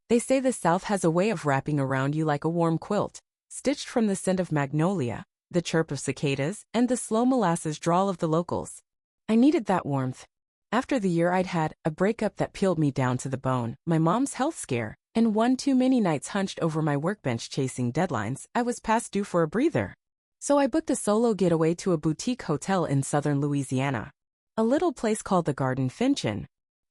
They say the South has a way of wrapping around you like a warm quilt, stitched from the scent of magnolia, the chirp of cicadas, and the slow molasses drawl of the locals. I needed that warmth. After the year I'd had, a breakup that peeled me down to the bone, my mom's health scare, and one too many nights hunched over my workbench chasing deadlines, I was past due for a breather. So I booked a solo getaway to a boutique hotel in southern Louisiana. A little place called the Garden Finch.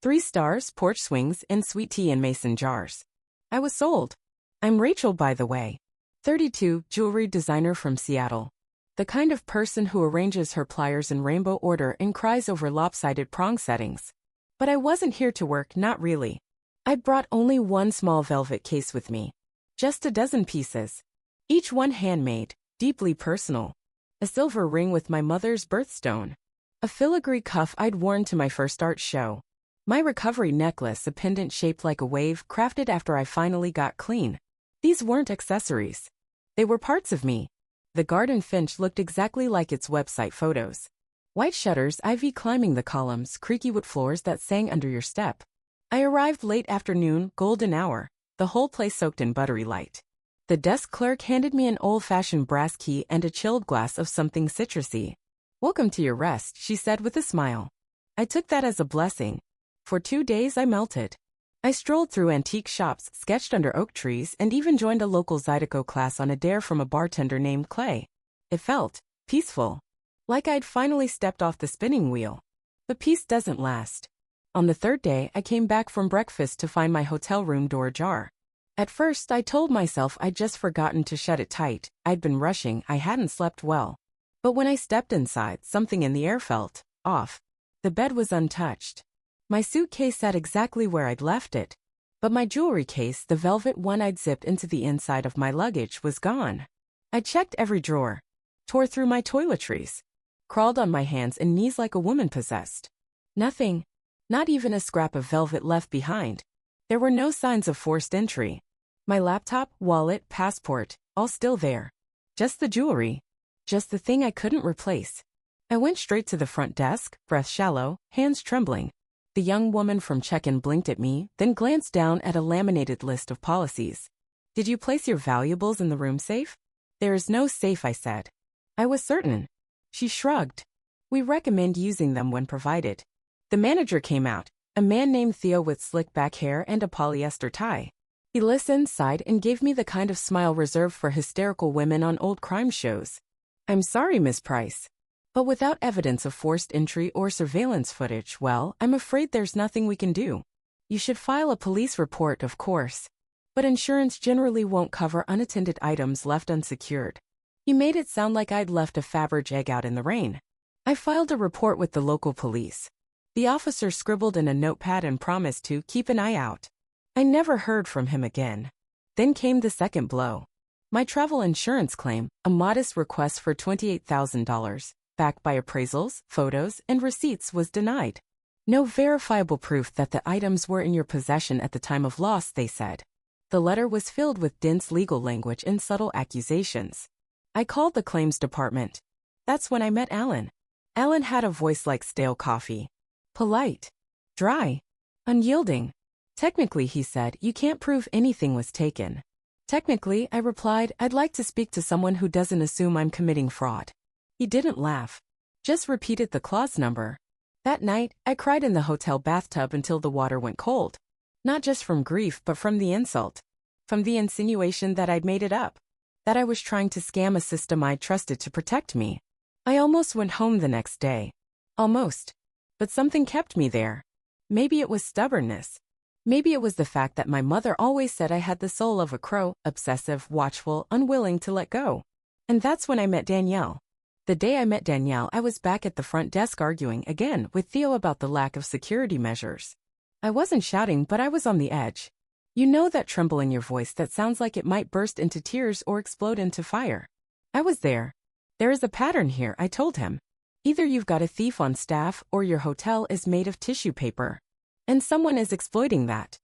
3 stars, porch swings, and sweet tea in mason jars. I was sold. I'm Rachel, by the way. 32, jewelry designer from Seattle. The kind of person who arranges her pliers in rainbow order and cries over lopsided prong settings. But I wasn't here to work, not really. I'd brought only one small velvet case with me. Just a dozen pieces. Each one handmade, deeply personal. A silver ring with my mother's birthstone. A filigree cuff I'd worn to my first art show. My recovery necklace, a pendant shaped like a wave, crafted after I finally got clean. These weren't accessories. They were parts of me. The Garden Finch looked exactly like its website photos. White shutters, ivy climbing the columns, creaky wood floors that sang under your step. I arrived late afternoon, golden hour, the whole place soaked in buttery light. The desk clerk handed me an old-fashioned brass key and a chilled glass of something citrusy. "Welcome to your rest," she said with a smile. I took that as a blessing. For 2 days I melted. I strolled through antique shops, sketched under oak trees, and even joined a local Zydeco class on a dare from a bartender named Clay. It felt peaceful. Like I'd finally stepped off the spinning wheel. But peace doesn't last. On the 3rd day, I came back from breakfast to find my hotel room door ajar. At first, I told myself I'd just forgotten to shut it tight. I'd been rushing, I hadn't slept well. But when I stepped inside, something in the air felt off. The bed was untouched. My suitcase sat exactly where I'd left it. But my jewelry case, the velvet one I'd zipped into the inside of my luggage, was gone. I checked every drawer, tore through my toiletries, crawled on my hands and knees like a woman possessed. Nothing, not even a scrap of velvet left behind. There were no signs of forced entry. My laptop, wallet, passport, all still there. Just the jewelry. Just the thing I couldn't replace. I went straight to the front desk, breath shallow, hands trembling. The young woman from check-in blinked at me, then glanced down at a laminated list of policies. "Did you place your valuables in the room safe?" "There is no safe," I said. I was certain. She shrugged. "We recommend using them when provided." The manager came out, a man named Theo with slick back hair and a polyester tie. He listened, sighed, and gave me the kind of smile reserved for hysterical women on old crime shows. "I'm sorry, Miss Price. But without evidence of forced entry or surveillance footage, well, I'm afraid there's nothing we can do. You should file a police report, of course. But insurance generally won't cover unattended items left unsecured." He made it sound like I'd left a Faberge egg out in the rain. I filed a report with the local police. The officer scribbled in a notepad and promised to keep an eye out. I never heard from him again. Then came the second blow. My travel insurance claim, a modest request for $28,000. Backed by appraisals, photos, and receipts, was denied. No verifiable proof that the items were in your possession at the time of loss, they said. The letter was filled with dense legal language and subtle accusations. I called the claims department. That's when I met Alan. Alan had a voice like stale coffee. Polite. Dry. Unyielding. "Technically," he said, "you can't prove anything was taken." "Technically," I replied, "I'd like to speak to someone who doesn't assume I'm committing fraud." He didn't laugh. Just repeated the clause number. That night, I cried in the hotel bathtub until the water went cold. Not just from grief, but from the insult. From the insinuation that I'd made it up. That I was trying to scam a system I trusted to protect me. I almost went home the next day. Almost. But something kept me there. Maybe it was stubbornness. Maybe it was the fact that my mother always said I had the soul of a crow, obsessive, watchful, unwilling to let go. And that's when I met Danielle. The day I met Danielle, I was back at the front desk arguing again with Theo about the lack of security measures. I wasn't shouting, but I was on the edge. You know that tremble in your voice that sounds like it might burst into tears or explode into fire. I was there. "There is a pattern here," I told him. "Either you've got a thief on staff or your hotel is made of tissue paper. And someone is exploiting that."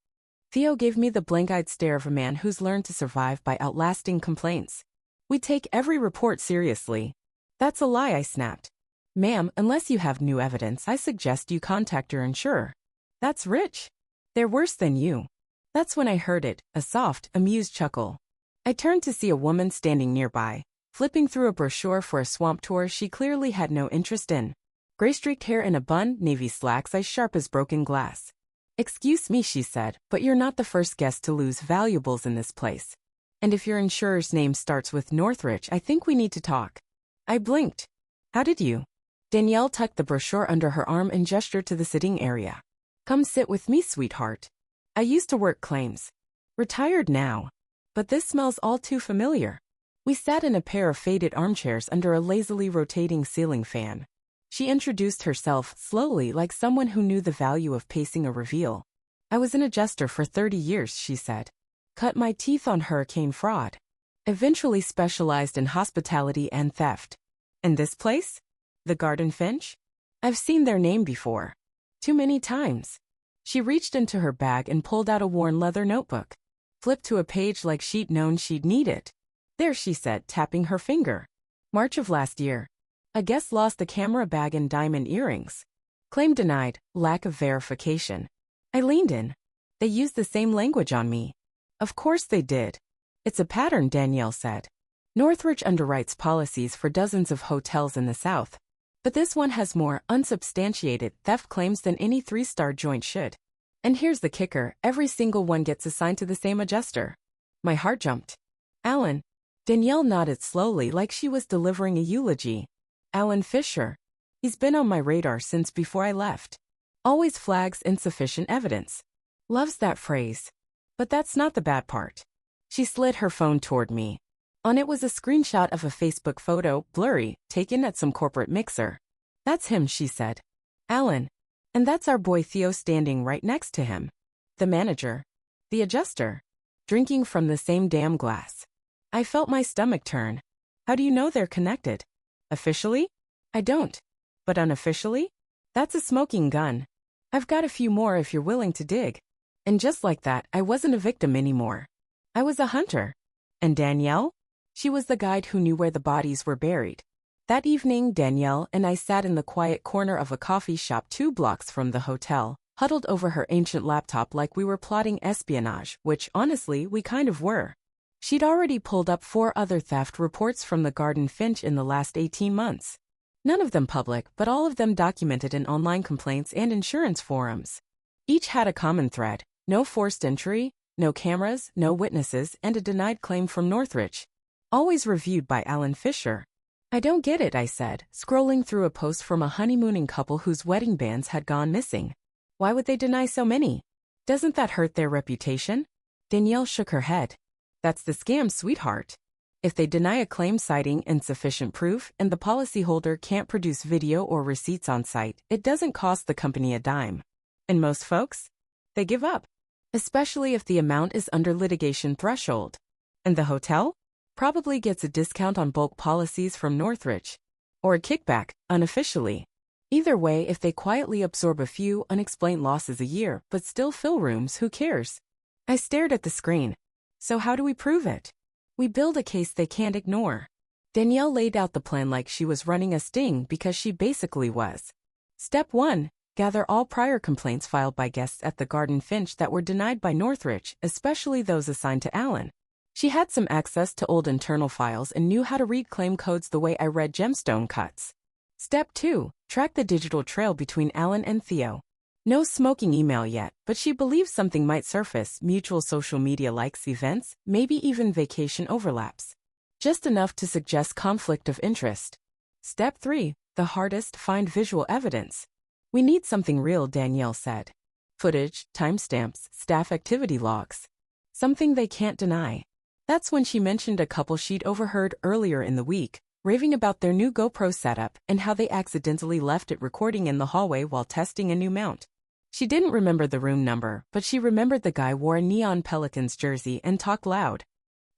Theo gave me the blank-eyed stare of a man who's learned to survive by outlasting complaints. "We take every report seriously." "That's a lie," I snapped. "Ma'am, unless you have new evidence, I suggest you contact your insurer." "That's rich. They're worse than you." That's when I heard it, a soft, amused chuckle. I turned to see a woman standing nearby, flipping through a brochure for a swamp tour she clearly had no interest in. Gray-streaked hair in a bun, navy slacks eyes sharp as broken glass. "Excuse me," she said, "but you're not the first guest to lose valuables in this place. And if your insurer's name starts with Northridge, I think we need to talk." I blinked. "How did you?" Danielle tucked the brochure under her arm and gestured to the sitting area. "Come sit with me, sweetheart. I used to work claims. Retired now. But this smells all too familiar." We sat in a pair of faded armchairs under a lazily rotating ceiling fan. She introduced herself slowly, like someone who knew the value of pacing a reveal. "I was an adjuster for 30 years, she said. Cut my teeth on hurricane fraud. Eventually specialized in hospitality and theft. And this place? The Garden Finch? I've seen their name before. Too many times." She reached into her bag and pulled out a worn leather notebook. Flipped to a page like she'd known she'd need it. "There," she said, tapping her finger. "March of last year. A guest lost a camera bag and diamond earrings. Claim denied, lack of verification." I leaned in. "They used the same language on me." "Of course they did. It's a pattern," Danielle said. "Northridge underwrites policies for dozens of hotels in the South. But this one has more unsubstantiated theft claims than any three-star joint should. And here's the kicker, every single one gets assigned to the same adjuster." My heart jumped. "Alan." Danielle nodded slowly like she was delivering a eulogy. "Alan Fisher. He's been on my radar since before I left. Always flags insufficient evidence." Loves that phrase. But that's not the bad part. She slid her phone toward me. On it was a screenshot of a Facebook photo, blurry, taken at some corporate mixer. "That's him," she said. "Alan. And that's our boy Theo standing right next to him. The manager. The adjuster. Drinking from the same damn glass." I felt my stomach turn. "How do you know they're connected?" "Officially? I don't. But unofficially? That's a smoking gun. I've got a few more if you're willing to dig." And just like that, I wasn't a victim anymore. I was a hunter. And Danielle? She was the guide who knew where the bodies were buried. That evening, Danielle and I sat in the quiet corner of a coffee shop 2 blocks from the hotel, huddled over her ancient laptop like we were plotting espionage, which, honestly, we kind of were. She'd already pulled up 4 other theft reports from the Garden Finch in the last 18 months. None of them public, but all of them documented in online complaints and insurance forums. Each had a common thread: no forced entry, no cameras, no witnesses, and a denied claim from Northridge. Always reviewed by Alan Fisher. "I don't get it," I said, scrolling through a post from a honeymooning couple whose wedding bands had gone missing. "Why would they deny so many? Doesn't that hurt their reputation?" Danielle shook her head. "That's the scam, sweetheart. If they deny a claim citing insufficient proof and the policyholder can't produce video or receipts on site, it doesn't cost the company a dime. And most folks? They give up. Especially if the amount is under litigation threshold. And the hotel? Probably gets a discount on bulk policies from Northridge. Or a kickback, unofficially. Either way, if they quietly absorb a few unexplained losses a year but still fill rooms, who cares?" I stared at the screen. "So how do we prove it?" "We build a case they can't ignore." Danielle laid out the plan like she was running a sting, because she basically was. Step 1. Gather all prior complaints filed by guests at the Garden Finch that were denied by Northridge, especially those assigned to Alan. She had some access to old internal files and knew how to read claim codes the way I read gemstone cuts. Step 2. Track the digital trail between Alan and Theo. No smoking email yet, but she believes something might surface: mutual social media likes, events, maybe even vacation overlaps. Just enough to suggest conflict of interest. Step 3. The hardest: find visual evidence. "We need something real," Danielle said. "Footage, timestamps, staff activity logs. Something they can't deny." That's when she mentioned a couple she'd overheard earlier in the week, raving about their new GoPro setup and how they accidentally left it recording in the hallway while testing a new mount. She didn't remember the room number, but she remembered the guy wore a neon Pelicans jersey and talked loud.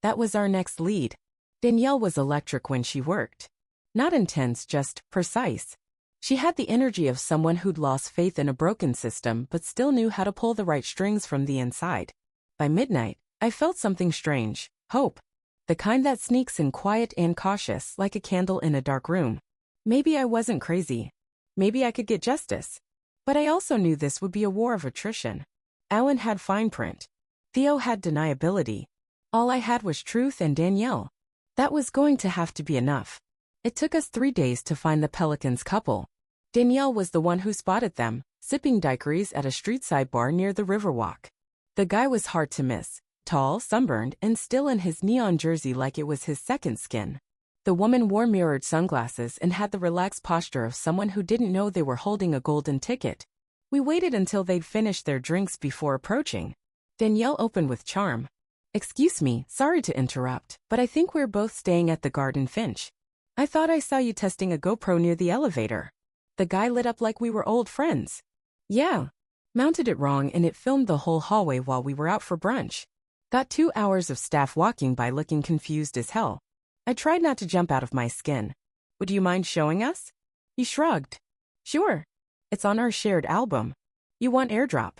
That was our next lead. Danielle was electric when she worked. Not intense, just precise. She had the energy of someone who'd lost faith in a broken system but still knew how to pull the right strings from the inside. By midnight, I felt something strange: hope. The kind that sneaks in quiet and cautious, like a candle in a dark room. Maybe I wasn't crazy. Maybe I could get justice. But I also knew this would be a war of attrition. Alan had fine print. Theo had deniability. All I had was truth and Danielle. That was going to have to be enough. It took us 3 days to find the Pelicans couple. Danielle was the one who spotted them, sipping daiquiris at a street-side bar near the Riverwalk. The guy was hard to miss, tall, sunburned, and still in his neon jersey like it was his second skin. The woman wore mirrored sunglasses and had the relaxed posture of someone who didn't know they were holding a golden ticket. We waited until they'd finished their drinks before approaching. Danielle opened with charm. "Excuse me, sorry to interrupt, but I think we're both staying at the Garden Finch. I thought I saw you testing a GoPro near the elevator." The guy lit up like we were old friends. "Yeah. Mounted it wrong and it filmed the whole hallway while we were out for brunch. Got 2 hours of staff walking by looking confused as hell. I tried not to jump out of my skin. Would you mind showing us?" He shrugged. "Sure. It's on our shared album. You want airdrop?"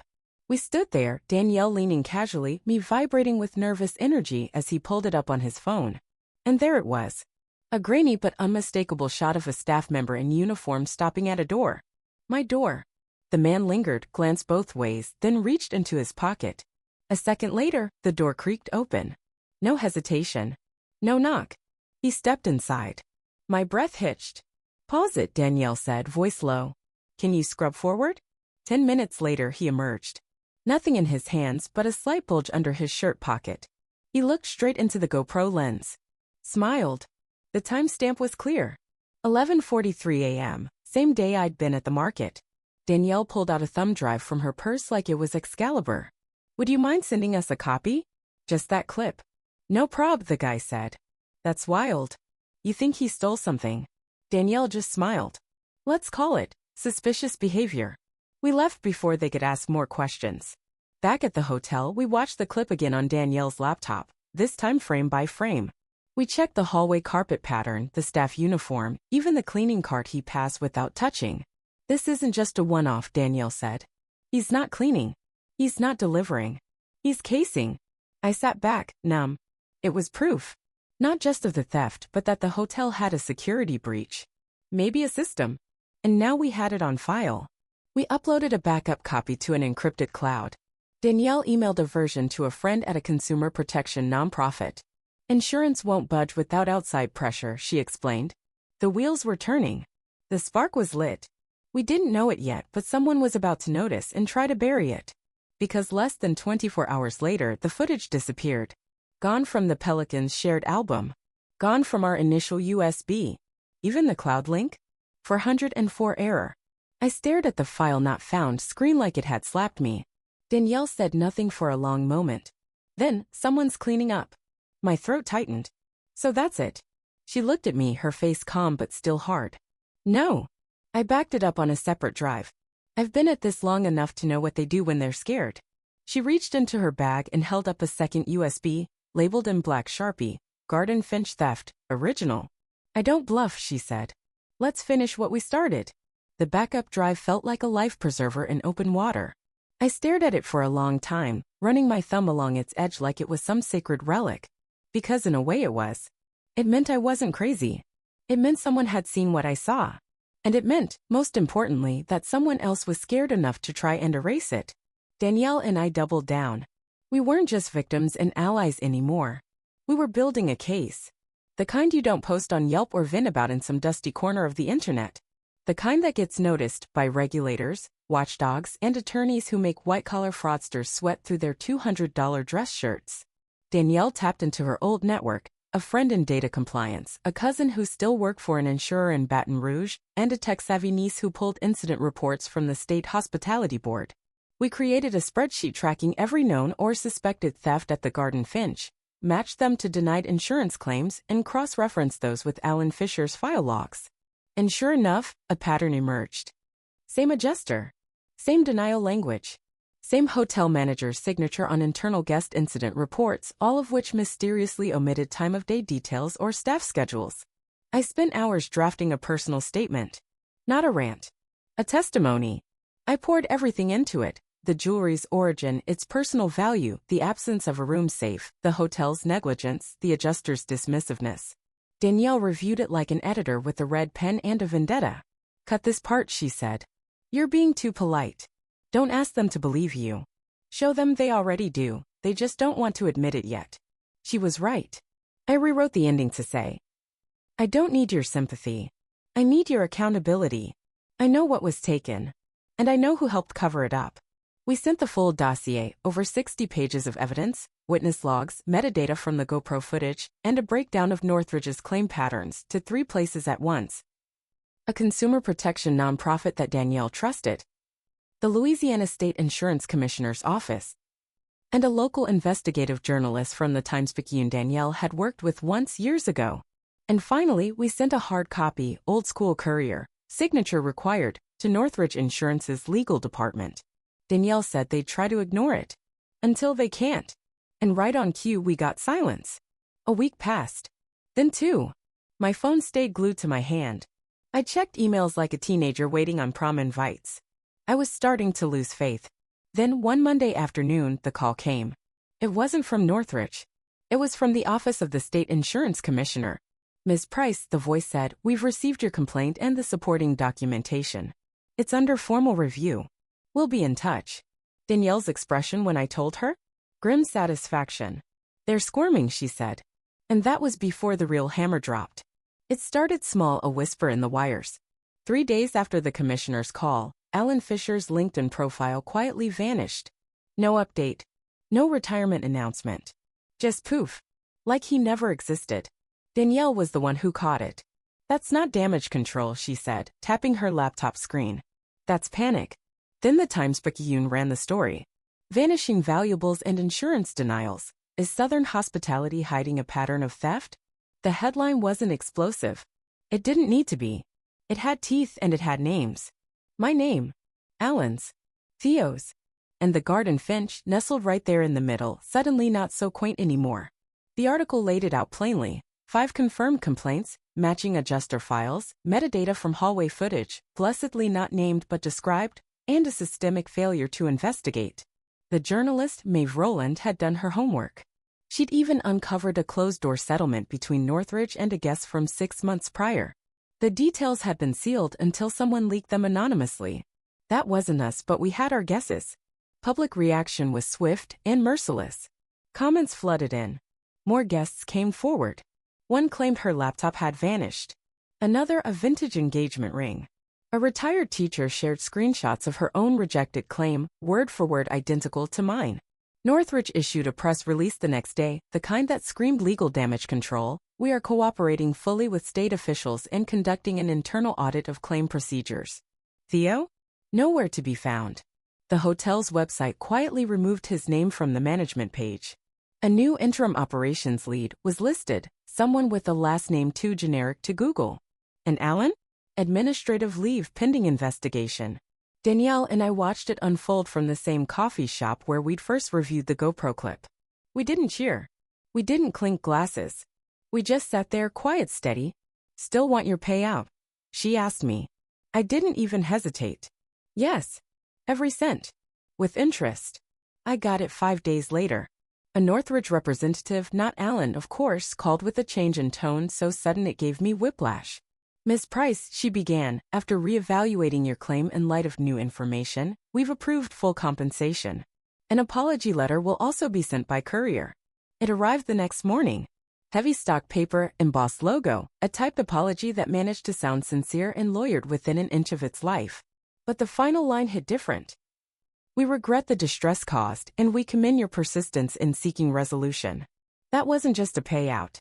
We stood there, Danielle leaning casually, me vibrating with nervous energy as he pulled it up on his phone. And there it was. A grainy but unmistakable shot of a staff member in uniform stopping at a door. My door. The man lingered, glanced both ways, then reached into his pocket. A second later, the door creaked open. No hesitation. No knock. He stepped inside. My breath hitched. "Pause it," Danielle said, voice low. "Can you scrub forward?" 10 minutes later, he emerged. Nothing in his hands but a slight bulge under his shirt pocket. He looked straight into the GoPro lens. Smiled. The timestamp was clear. 11:43 a.m., same day I'd been at the market. Danielle pulled out a thumb drive from her purse like it was Excalibur. "Would you mind sending us a copy? Just that clip." "No prob," the guy said. "That's wild. You think he stole something?" Danielle just smiled. "Let's call it suspicious behavior." We left before they could ask more questions. Back at the hotel, we watched the clip again on Danielle's laptop, this time frame by frame. We checked the hallway carpet pattern, the staff uniform, even the cleaning cart he passed without touching. "This isn't just a one-off," Danielle said. "He's not cleaning. He's not delivering. He's casing." I sat back, numb. It was proof. Not just of the theft, but that the hotel had a security breach. Maybe a system. And now we had it on file. We uploaded a backup copy to an encrypted cloud. Danielle emailed a version to a friend at a consumer protection nonprofit. "Insurance won't budge without outside pressure," she explained. The wheels were turning. The spark was lit. We didn't know it yet, but someone was about to notice and try to bury it. Because less than 24 hours later, the footage disappeared. Gone from the Pelicans' shared album. Gone from our initial USB. Even the cloud link? 404 error. I stared at the file not found screen like it had slapped me. Danielle said nothing for a long moment. Then, "Someone's cleaning up." My throat tightened. "So that's it." She looked at me, her face calm but still hard. "No." I backed it up on a separate drive. "I've been at this long enough to know what they do when they're scared." She reached into her bag and held up a second USB, labeled in black Sharpie, "Garden Finch Theft, Original." "I don't bluff," she said. "Let's finish what we started." The backup drive felt like a life preserver in open water. I stared at it for a long time, running my thumb along its edge like it was some sacred relic. Because in a way it was. It meant I wasn't crazy. It meant someone had seen what I saw. And it meant, most importantly, that someone else was scared enough to try and erase it. Danielle and I doubled down. We weren't just victims and allies anymore. We were building a case. The kind you don't post on Yelp or Vin about in some dusty corner of the internet. The kind that gets noticed by regulators, watchdogs, and attorneys who make white-collar fraudsters sweat through their $200 dress shirts. Danielle tapped into her old network, a friend in data compliance, a cousin who still worked for an insurer in Baton Rouge, and a tech-savvy niece who pulled incident reports from the state hospitality board. We created a spreadsheet tracking every known or suspected theft at the Garden Finch, matched them to denied insurance claims, and cross-referenced those with Alan Fisher's file logs. And sure enough, a pattern emerged. Same adjuster. Same denial language. Same hotel manager's signature on internal guest incident reports, all of which mysteriously omitted time-of-day details or staff schedules. I spent hours drafting a personal statement. Not a rant. A testimony. I poured everything into it. The jewelry's origin, its personal value, the absence of a room safe, the hotel's negligence, the adjuster's dismissiveness. Danielle reviewed it like an editor with a red pen and a vendetta. "Cut this part," she said. "You're being too polite. Don't ask them to believe you. Show them they already do. they just don't want to admit it yet. She was right. I rewrote the ending to say, I don't need your sympathy. I need your accountability. I know what was taken. And I know who helped cover it up. We sent the full dossier, over 60 pages of evidence, witness logs, metadata from the GoPro footage, and a breakdown of Northridge's claim patterns to 3 places at once. A consumer protection nonprofit that Danielle trusted, the Louisiana State Insurance Commissioner's office, and a local investigative journalist from the Times-Picayune Danielle had worked with once years ago. And finally, we sent a hard copy, old-school courier, signature required, to Northridge Insurance's legal department. Danielle said they'd try to ignore it. Until they can't. And right on cue we got silence. A week passed. Then 2. My phone stayed glued to my hand. I checked emails like a teenager waiting on prom invites. I was starting to lose faith. Then one Monday afternoon, the call came. It wasn't from Northridge. It was from the office of the State Insurance Commissioner. Ms. Price, the voice said, we've received your complaint and the supporting documentation. It's under formal review. We'll be in touch. Danielle's expression when I told her? Grim satisfaction. They're squirming, she said. And that was before the real hammer dropped. It started small, a whisper in the wires. 3 days after the commissioner's call, Alan Fisher's LinkedIn profile quietly vanished. No update. No retirement announcement. Just poof. Like he never existed. Danielle was the one who caught it. That's not damage control, she said, tapping her laptop screen. That's panic. Then the Times-Picayune ran the story. Vanishing valuables and insurance denials. Is Southern Hospitality hiding a pattern of theft? The headline wasn't explosive. It didn't need to be. It had teeth and it had names. My name. Alan's. Theo's. And the garden finch, nestled right there in the middle, suddenly not so quaint anymore. The article laid it out plainly. 5 confirmed complaints, matching adjuster files, metadata from hallway footage, blessedly not named but described, and a systemic failure to investigate. The journalist, Maeve Rowland, had done her homework. She'd even uncovered a closed-door settlement between Northridge and a guest from 6 months prior. The details had been sealed until someone leaked them anonymously. That wasn't us, but we had our guesses. Public reaction was swift and merciless. Comments flooded in. More guests came forward. One claimed her laptop had vanished. Another, a vintage engagement ring. A retired teacher shared screenshots of her own rejected claim, word for word identical to mine. Northridge issued a press release the next day, the kind that screamed legal damage control. We are cooperating fully with state officials and conducting an internal audit of claim procedures. Theo? Nowhere to be found. The hotel's website quietly removed his name from the management page. A new interim operations lead was listed, someone with a last name too generic to Google. And Alan? Administrative leave pending investigation. Danielle and I watched it unfold from the same coffee shop where we'd first reviewed the GoPro clip. We didn't cheer. We didn't clink glasses. We just sat there quiet, steady. Still want your payout? She asked me. I didn't even hesitate. Yes. Every cent. With interest. I got it 5 days later. A Northridge representative, not Alan, of course, called with a change in tone so sudden it gave me whiplash. Ms. Price, she began, after reevaluating your claim in light of new information, we've approved full compensation. An apology letter will also be sent by courier. It arrived the next morning. Heavy stock paper, embossed logo, a typed apology that managed to sound sincere and lawyered within an inch of its life. But the final line hit different. We regret the distress caused, and we commend your persistence in seeking resolution. That wasn't just a payout.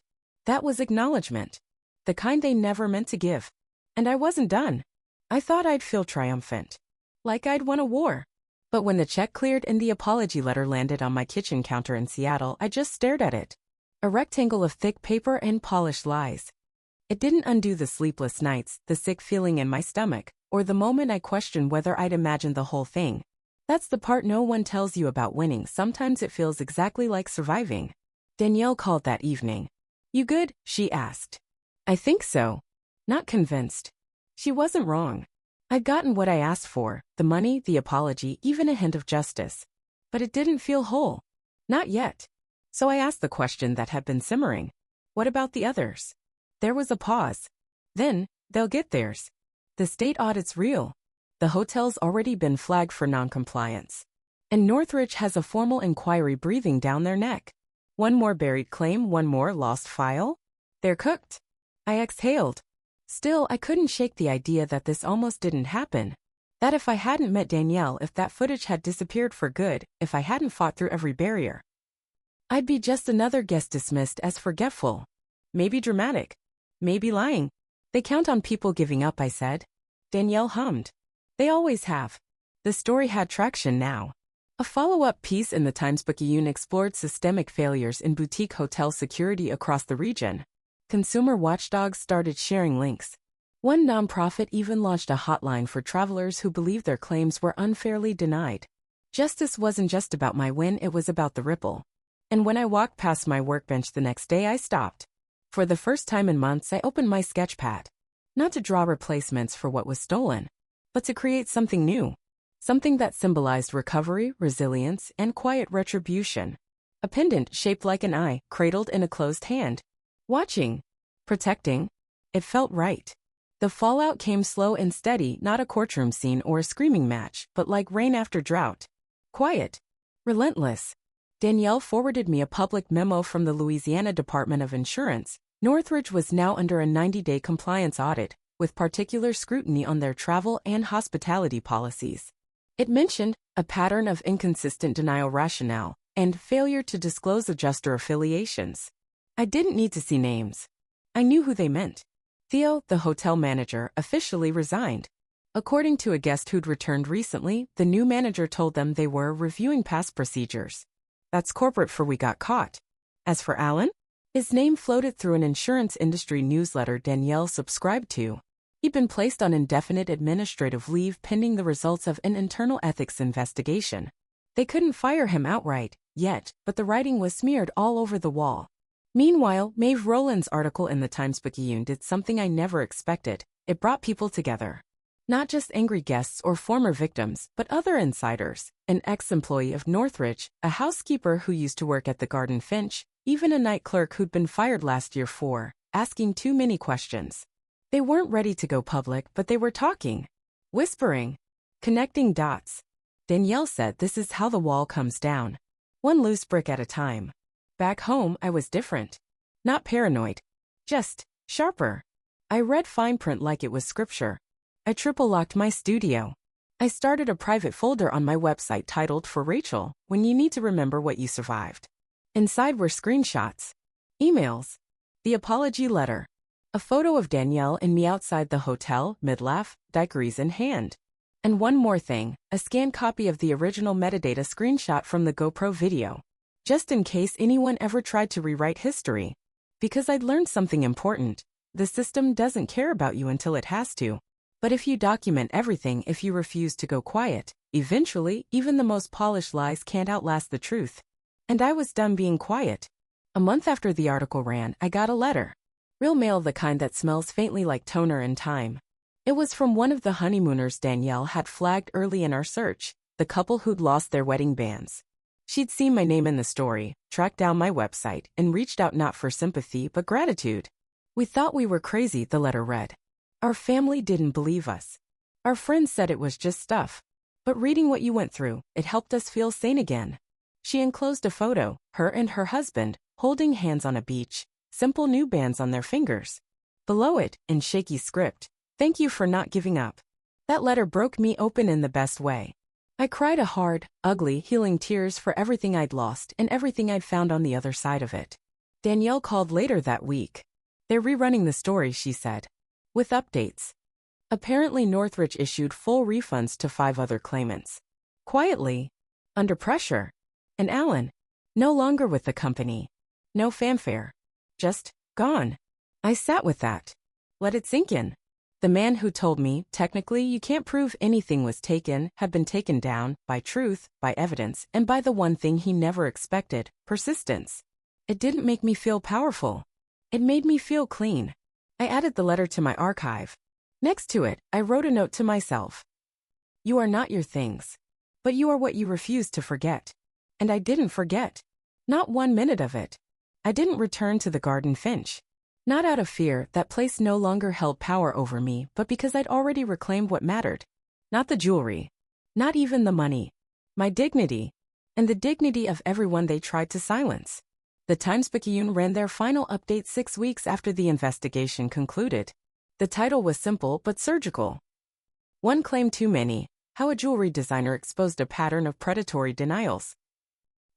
That was acknowledgement. The kind they never meant to give. And I wasn't done. I thought I'd feel triumphant. Like I'd won a war. But when the check cleared and the apology letter landed on my kitchen counter in Seattle, I just stared at it. A rectangle of thick paper and polished lies. It didn't undo the sleepless nights, the sick feeling in my stomach, or the moment I questioned whether I'd imagined the whole thing. That's the part no one tells you about winning. Sometimes it feels exactly like surviving. Danielle called that evening. You good? She asked. I think so. Not convinced. She wasn't wrong. I'd gotten what I asked for, the money, the apology, even a hint of justice. But it didn't feel whole. Not yet. So I asked the question that had been simmering. What about the others? There was a pause. Then, they'll get theirs. The state audit's real. The hotel's already been flagged for noncompliance. And Northridge has a formal inquiry breathing down their neck. One more buried claim, one more lost file? They're cooked. I exhaled. Still, I couldn't shake the idea that this almost didn't happen. That if I hadn't met Danielle, if that footage had disappeared for good, if I hadn't fought through every barrier, I'd be just another guest dismissed as forgetful. Maybe dramatic. Maybe lying. They count on people giving up, I said. Danielle hummed. They always have. The story had traction now. A follow-up piece in the Times-Picayune explored systemic failures in boutique hotel security across the region. Consumer watchdogs started sharing links. One nonprofit even launched a hotline for travelers who believed their claims were unfairly denied. Justice wasn't just about my win, it was about the ripple. And when I walked past my workbench the next day, I stopped. For the first time in months, I opened my sketchpad. Not to draw replacements for what was stolen, but to create something new. Something that symbolized recovery, resilience, and quiet retribution. A pendant shaped like an eye, cradled in a closed hand. Watching. Protecting. It felt right. The fallout came slow and steady, not a courtroom scene or a screaming match, but like rain after drought. Quiet. Relentless. Danielle forwarded me a public memo from the Louisiana Department of Insurance. Northridge was now under a 90-day compliance audit, with particular scrutiny on their travel and hospitality policies. It mentioned a pattern of inconsistent denial rationale and failure to disclose adjuster affiliations. I didn't need to see names. I knew who they meant. Theo, the hotel manager, officially resigned. According to a guest who'd returned recently, the new manager told them they were reviewing past procedures. That's corporate for we got caught. As for Alan, his name floated through an insurance industry newsletter Danielle subscribed to. He'd been placed on indefinite administrative leave pending the results of an internal ethics investigation. They couldn't fire him outright, yet, but the writing was smeared all over the wall. Meanwhile, Maeve Rowland's article in the Times-Picayune did something I never expected. It brought people together. Not just angry guests or former victims, but other insiders. An ex-employee of Northridge, a housekeeper who used to work at the Garden Finch, even a night clerk who'd been fired last year for asking too many questions. They weren't ready to go public, but they were talking. Whispering. Connecting dots. Danielle said this is how the wall comes down. One loose brick at a time. Back home, I was different. Not paranoid. Just sharper. I read fine print like it was scripture. I triple-locked my studio. I started a private folder on my website titled For Rachel, When You Need to Remember What You Survived. Inside were screenshots, emails, the apology letter, a photo of Danielle and me outside the hotel, mid-laugh, daiquiris in hand. And one more thing, a scanned copy of the original metadata screenshot from the GoPro video. Just in case anyone ever tried to rewrite history. Because I'd learned something important. The system doesn't care about you until it has to. But if you document everything, if you refuse to go quiet, eventually, even the most polished lies can't outlast the truth. And I was done being quiet. A month after the article ran, I got a letter. Real mail, the kind that smells faintly like toner and thyme. It was from one of the honeymooners Danielle had flagged early in our search, the couple who'd lost their wedding bands. She'd seen my name in the story, tracked down my website, and reached out not for sympathy but gratitude. We thought we were crazy, the letter read. Our family didn't believe us. Our friends said it was just stuff. But reading what you went through, it helped us feel sane again. She enclosed a photo, her and her husband, holding hands on a beach, simple new bands on their fingers. Below it, in shaky script, thank you for not giving up. That letter broke me open in the best way. I cried a hard, ugly, healing tears for everything I'd lost and everything I'd found on the other side of it. Danielle called later that week. They're rerunning the story, she said. With updates. Apparently Northridge issued full refunds to 5 other claimants. Quietly. Under pressure. And Alan. No longer with the company. No fanfare. Just gone. I sat with that. Let it sink in. The man who told me, technically you can't prove anything was taken, had been taken down, by truth, by evidence, and by the one thing he never expected, persistence. It didn't make me feel powerful. It made me feel clean. I added the letter to my archive. Next to it, I wrote a note to myself. You are not your things. But you are what you refuse to forget. And I didn't forget. Not 1 minute of it. I didn't return to the Garden Finch. Not out of fear, that place no longer held power over me, but because I'd already reclaimed what mattered. Not the jewelry. Not even the money. my dignity, and the dignity of everyone they tried to silence. The Times-Picayune ran their final update 6 weeks after the investigation concluded. The title was simple but surgical. One claim too many: how a jewelry designer exposed a pattern of predatory denials.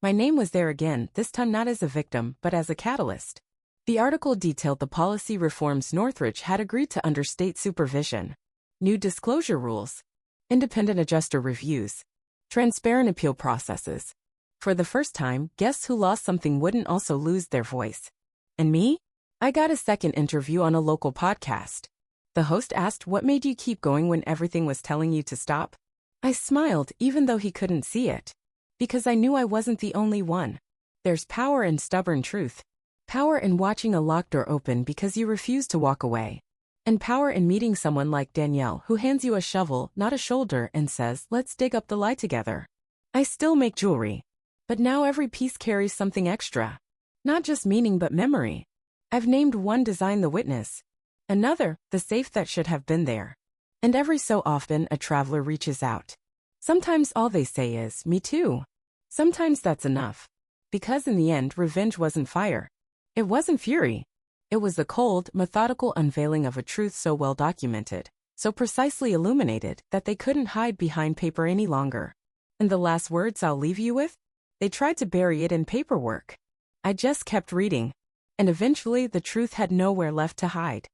My name was there again, this time not as a victim, but as a catalyst. The article detailed the policy reforms Northridge had agreed to under state supervision: new disclosure rules, independent adjuster reviews, transparent appeal processes. For the first time, guests who lost something wouldn't also lose their voice. And me? I got a second interview on a local podcast. The host asked what made you keep going when everything was telling you to stop. I smiled even though he couldn't see it. Because I knew I wasn't the only one. There's power in stubborn truth. Power in watching a locked door open because you refuse to walk away. And power in meeting someone like Danielle who hands you a shovel, not a shoulder, and says, let's dig up the lie together. I still make jewelry. But now every piece carries something extra. Not just meaning but memory. I've named one design the witness. Another, the safe that should have been there. And every so often a traveler reaches out. Sometimes all they say is, me too. Sometimes that's enough. Because in the end, revenge wasn't fire. It wasn't fury. It was the cold, methodical unveiling of a truth so well documented, so precisely illuminated, that they couldn't hide behind paper any longer. And the last words I'll leave you with? They tried to bury it in paperwork. I just kept reading. And eventually the truth had nowhere left to hide.